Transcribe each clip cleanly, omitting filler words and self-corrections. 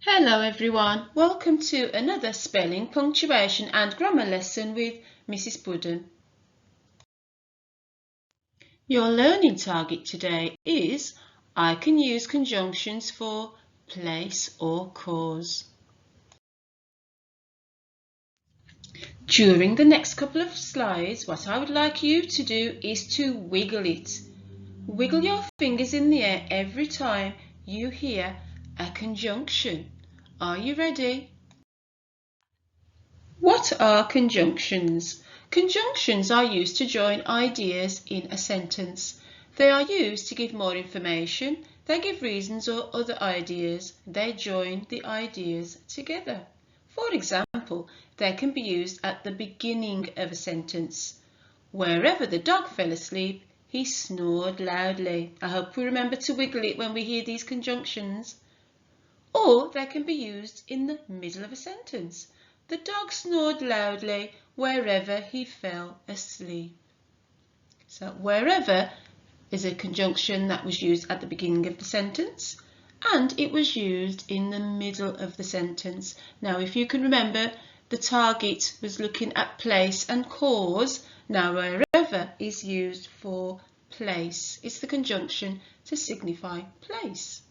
Hello everyone, welcome to another spelling, punctuation and grammar lesson with Mrs. Buddan. Your learning target today is I can use conjunctions for place or cause. During the next couple of slides, what I would like you to do is to wiggle it. Wiggle your fingers in the air every time you hear a conjunction. Are you ready? What are conjunctions? Conjunctions are used to join ideas in a sentence. They are used to give more information, they give reasons or other ideas, they join the ideas together. For example, they can be used at the beginning of a sentence. Wherever the dog fell asleep, he snored loudly. I hope we remember to wiggle it when we hear these conjunctions. Or they can be used in the middle of a sentence. The dog snored loudly wherever he fell asleep. So wherever is a conjunction that was used at the beginning of the sentence and it was used in the middle of the sentence. Now if you can remember, the target was looking at place and cause. Now wherever is used for place. It's the conjunction to signify place.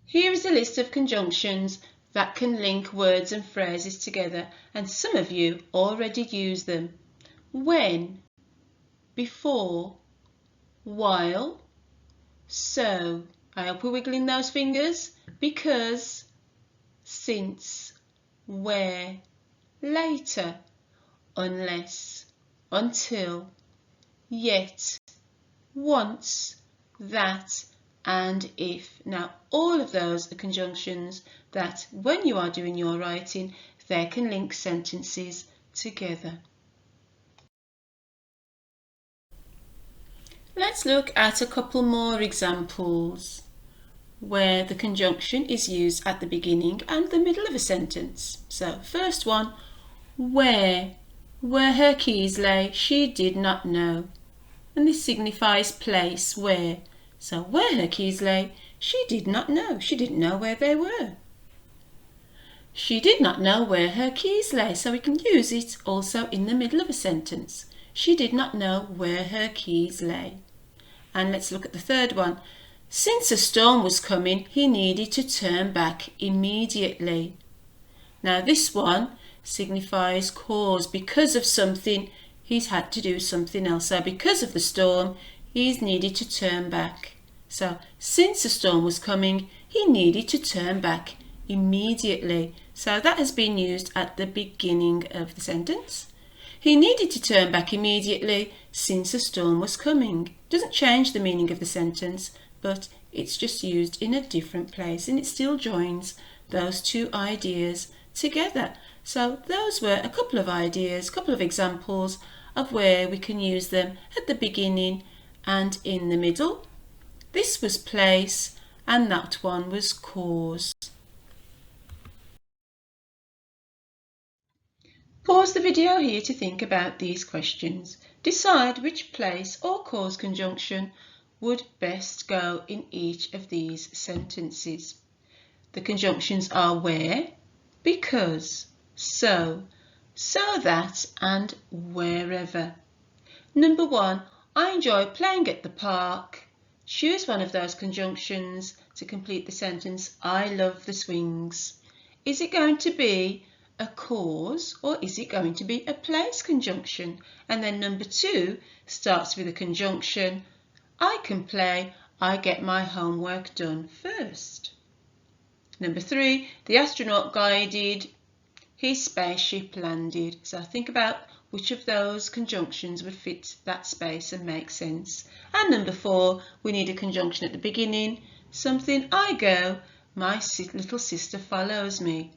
Here is a list of conjunctions that can link words and phrases together, and some of you already use them. When, before, while, so. I hope we're wiggling those fingers. Because, since, where, later, unless, until, yet, once, that, and if. Now all of those are conjunctions that when you are doing your writing, they can link sentences together. Let's look at a couple more examples where the conjunction is used at the beginning and the middle of a sentence. So first one, where her keys lay, she did not know. And this signifies place, where. So where her keys lay, she did not know. She didn't know where they were. She did not know where her keys lay, so we can use it also in the middle of a sentence. She did not know where her keys lay. And let's look at the third one. Since a storm was coming, he needed to turn back immediately. Now this one signifies cause. Because of something, he's had to do something else. So because of the storm, he's needed to turn back. So since a storm was coming, he needed to turn back immediately. So that has been used at the beginning of the sentence. He needed to turn back immediately since a storm was coming. Doesn't change the meaning of the sentence, but it's just used in a different place and it still joins those two ideas together. So those were a couple of ideas, a couple of examples of where we can use them at the beginning and in the middle. This was place and that one was cause. Pause the video here to think about these questions. Decide which place or cause conjunction would best go in each of these sentences. The conjunctions are where, because, so that and wherever. Number 1, I enjoy playing at the park. Choose one of those conjunctions to complete the sentence, I love the swings. Is it going to be a cause or is it going to be a place conjunction? And then number 2 starts with a conjunction, I can play, I get my homework done first. Number 3, the astronaut guided, his spaceship landed. So think about which of those conjunctions would fit that space and make sense. And number 4, we need a conjunction at the beginning, something I go, my little sister follows me.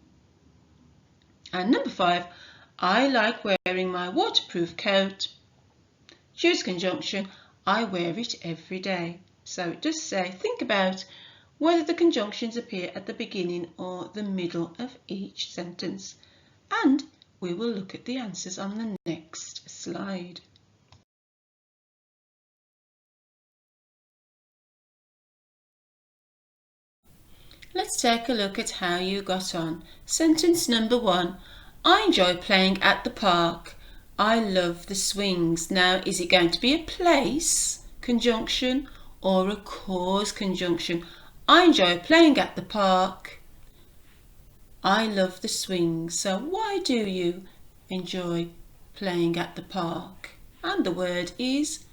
And number 5, I like wearing my waterproof coat. Choose conjunction, I wear it every day. So it does say, think about whether the conjunctions appear at the beginning or the middle of each sentence. And we will look at the answers on the next slide. Let's take a look at how you got on. Sentence number 1. I enjoy playing at the park. I love the swings. Now, is it going to be a place conjunction or a cause conjunction? I enjoy playing at the park. I love the swings. So why do you enjoy playing at the park? And the word is,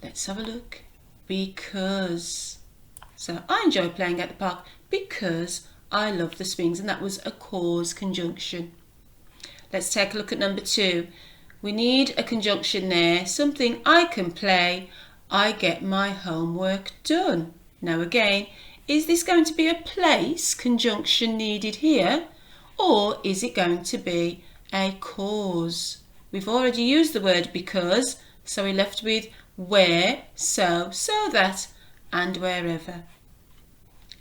let's have a look, because. So I enjoy playing at the park because I love the swings, and that was a cause conjunction. Let's take a look at number 2. We need a conjunction there, something I can play, I get my homework done. Now again, is this going to be a place conjunction needed here, or is it going to be a cause? We've already used the word because, so we're left with where, so that, and wherever.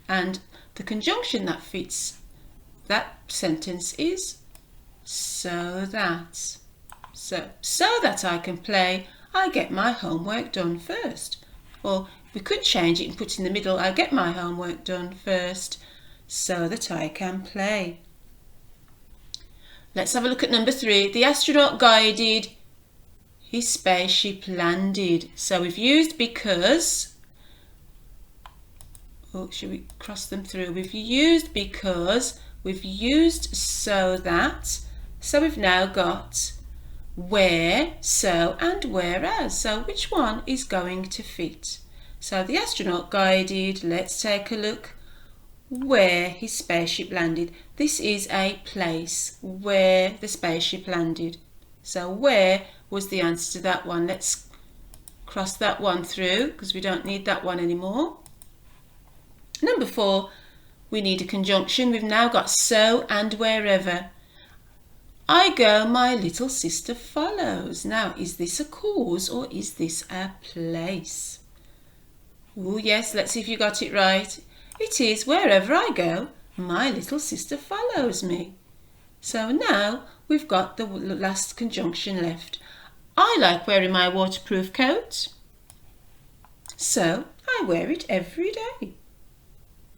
And the conjunction that fits that sentence is so that. So that I can play, I get my homework done first. Or we could change it and put in the middle, I get my homework done first so that I can play. Let's have a look at number 3. The astronaut guided, his spaceship landed. So we've used because. Oh, should we cross them through? We've used because, we've used so that. So we've now got where, so, and whereas. So which one is going to fit? So the astronaut guided, let's take a look, where his spaceship landed. This is a place where the spaceship landed. So where was the answer to that one. Let's cross that one through because we don't need that one anymore. Number 4, we need a conjunction. We've now got so and wherever. I go, my little sister follows. Now, is this a cause or is this a place? Oh yes, let's see if you got it right. It is wherever I go, my little sister follows me. So now we've got the last conjunction left. I like wearing my waterproof coat, so I wear it every day.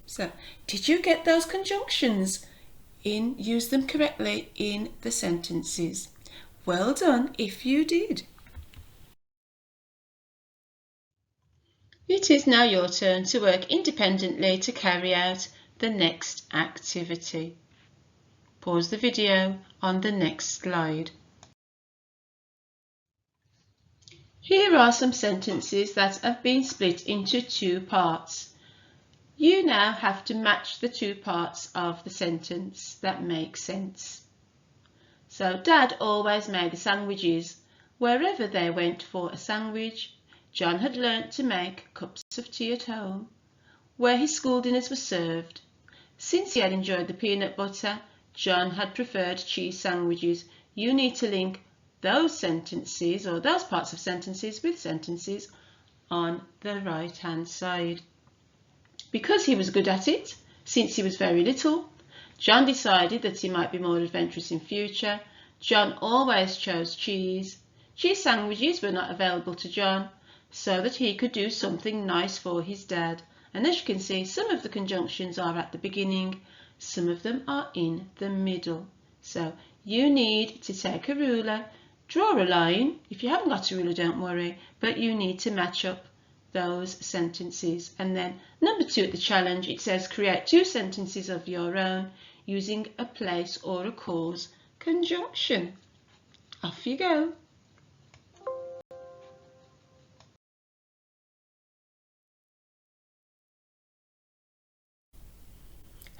So, did you get those conjunctions? Use them correctly in the sentences. Well done if you did. It is now your turn to work independently to carry out the next activity. Pause the video on the next slide. Here are some sentences that have been split into 2 parts. You now have to match the 2 parts of the sentence that make sense. So, Dad always made the sandwiches. Wherever they went for a sandwich, John had learnt to make cups of tea at home, where his school dinners were served. Since he had enjoyed the peanut butter, John had preferred cheese sandwiches. You need to link those sentences or those parts of sentences with sentences on the right hand side. Because he was good at it, since he was very little, John decided that he might be more adventurous in future. John always chose cheese. Cheese sandwiches were not available to John, so that he could do something nice for his dad. And as you can see, some of the conjunctions are at the beginning, some of them are in the middle. So you need to take a ruler, draw a line. If you haven't got a ruler, don't worry, but you need to match up those sentences. And then number 2 at the challenge, it says create 2 sentences of your own using a place or a cause conjunction. Off you go.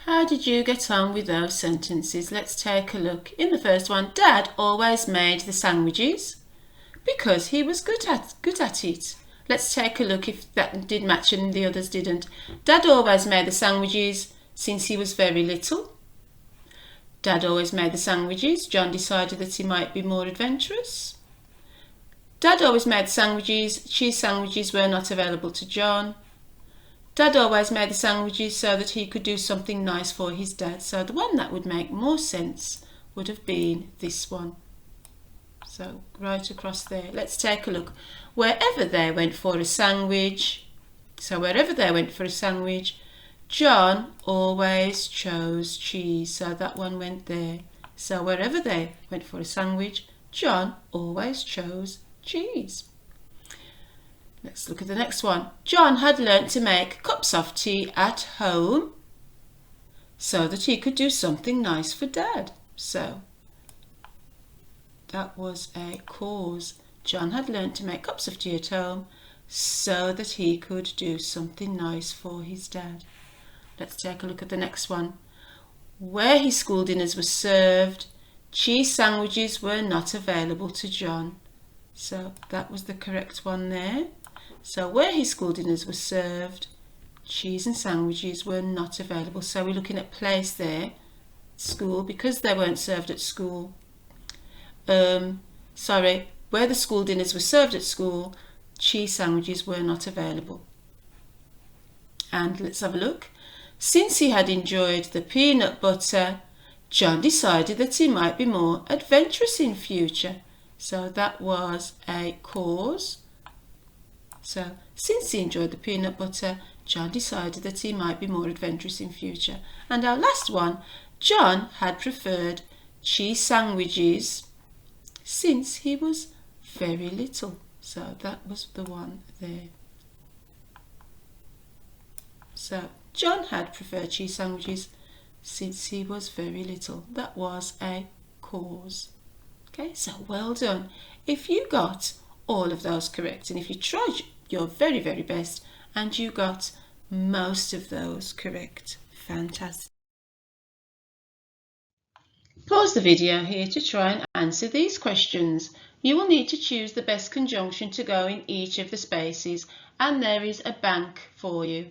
How did you get on with those sentences? Let's take a look. In the first one, Dad always made the sandwiches because he was good at it. Let's take a look if that did match and the others didn't. Dad always made the sandwiches since he was very little. Dad always made the sandwiches. John decided that he might be more adventurous. Dad always made the sandwiches. Cheese sandwiches were not available to John. Dad always made the sandwiches so that he could do something nice for his dad. So the one that would make more sense would have been this one. So right across there. Let's take a look. Wherever they went for a sandwich. So wherever they went for a sandwich, John always chose cheese, so that one went there. So wherever they went for a sandwich, John always chose cheese. Let's look at the next one. John had learnt to make cups of tea at home so that he could do something nice for Dad. So that was a cause. John had learnt to make cups of tea at home so that he could do something nice for his dad. Let's take a look at the next one. Where his school dinners were served, cheese sandwiches were not available to John. So that was the correct one there. So where his school dinners were served, cheese and sandwiches were not available. So we're looking at place there, school, because they weren't served at school. Where the school dinners were served at school, cheese sandwiches were not available. And let's have a look. Since he had enjoyed the peanut butter, John decided that he might be more adventurous in future. So that was a cause. So since he enjoyed the peanut butter, John decided that he might be more adventurous in future. And our last one, John had preferred cheese sandwiches since he was very little. So that was the one there. So John had preferred cheese sandwiches since he was very little. That was a cause. Okay, so well done. If you got all of those correct, and if you tried your very, very best and you got most of those correct, fantastic. Pause the video here to try and answer these questions. You will need to choose the best conjunction to go in each of the spaces, and there is a bank for you.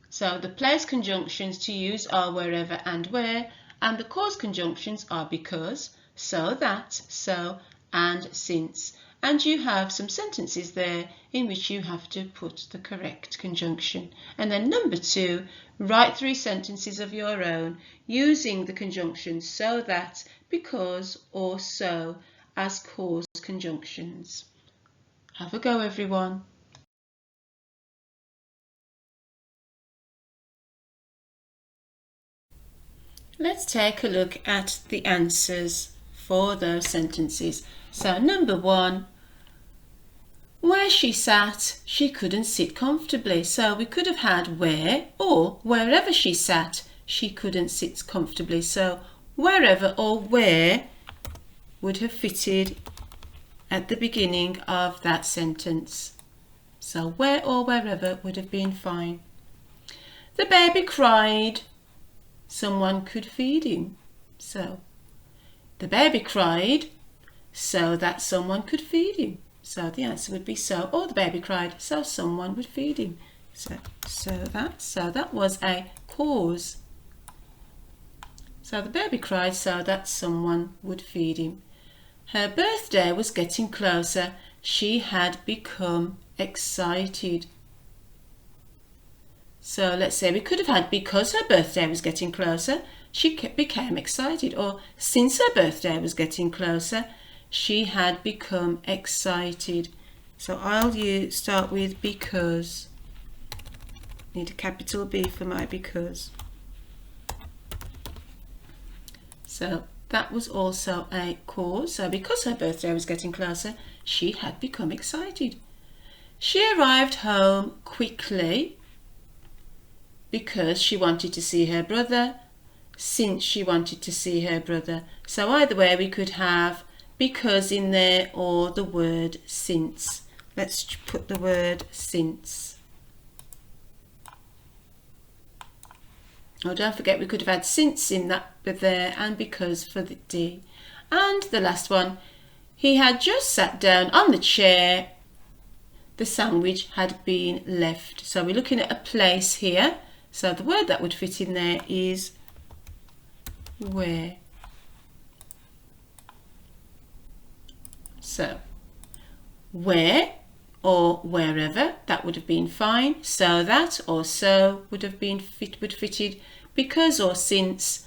So the place conjunctions to use are wherever and where, and the cause conjunctions are because, so that, so, and since. And you have some sentences there in which you have to put the correct conjunction. And then number 2, write 3 sentences of your own using the conjunctions so that, because, or so as cause conjunctions. Have a go, everyone. Let's take a look at the answers for those sentences. So number 1, where she sat, she couldn't sit comfortably. So we could have had where, or wherever she sat, she couldn't sit comfortably. So wherever or where would have fitted at the beginning of that sentence. So where or wherever would have been fine. The baby cried, someone could feed him. So the baby cried so that someone could feed him. So the answer would be so, or the baby cried so someone would feed him. So that was a cause. So the baby cried so that someone would feed him. Her birthday was getting closer. She had become excited. So let's say we could have had because her birthday was getting closer, she became excited. Or since her birthday was getting closer, she had become excited. So I'll start with because. Need a capital B for my because. So that was also a cause. So because her birthday was getting closer, she had become excited. She arrived home quickly because she wanted to see her brother, since she wanted to see her brother. So either way we could have because in there or the word since. Let's put the word since. Oh, don't forget we could have had since in that bit there and because for the D. And the last one, he had just sat down on the chair. The sandwich had been left. So we're looking at a place here. So the word that would fit in there is where. So where or wherever, that would have been fine. So that or so would have been fitted. Because or since,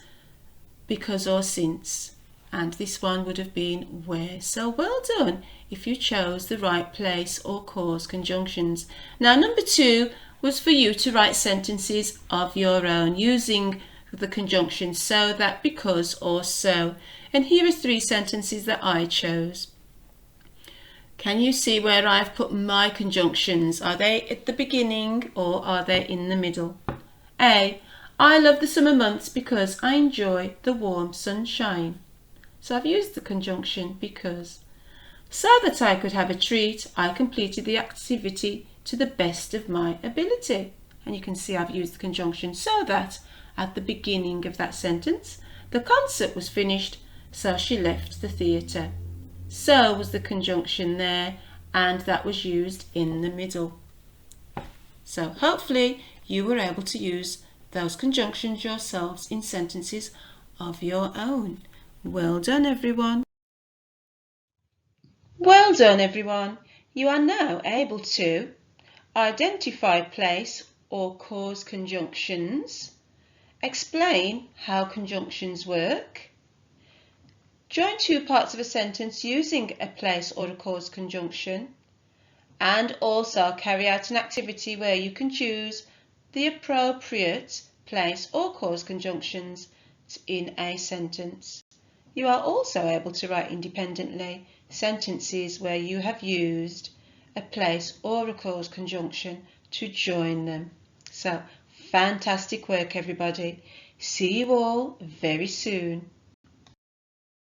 and this one would have been where. So well done if you chose the right place or cause conjunctions. Now number 2, was for you to write sentences of your own using the conjunction so, that, because or so. And here are 3 sentences that I chose. Can you see where I've put my conjunctions? Are they at the beginning or are they in the middle? A. I love the summer months because I enjoy the warm sunshine. So I've used the conjunction because. So that I could have a treat, I completed the activity to the best of my ability. And you can see I've used the conjunction so that at the beginning of that sentence. The concert was finished, so she left the theatre. So was the conjunction there, and that was used in the middle. So hopefully you were able to use those conjunctions yourselves in sentences of your own. Well done, everyone. Well done, everyone. You are now able to identify place or cause conjunctions, explain how conjunctions work, join 2 parts of a sentence using a place or a cause conjunction, and also carry out an activity where you can choose the appropriate place or cause conjunctions in a sentence. You are also able to write independently sentences where you have used a place or a cause conjunction to join them. So, fantastic work, everybody. See you all very soon.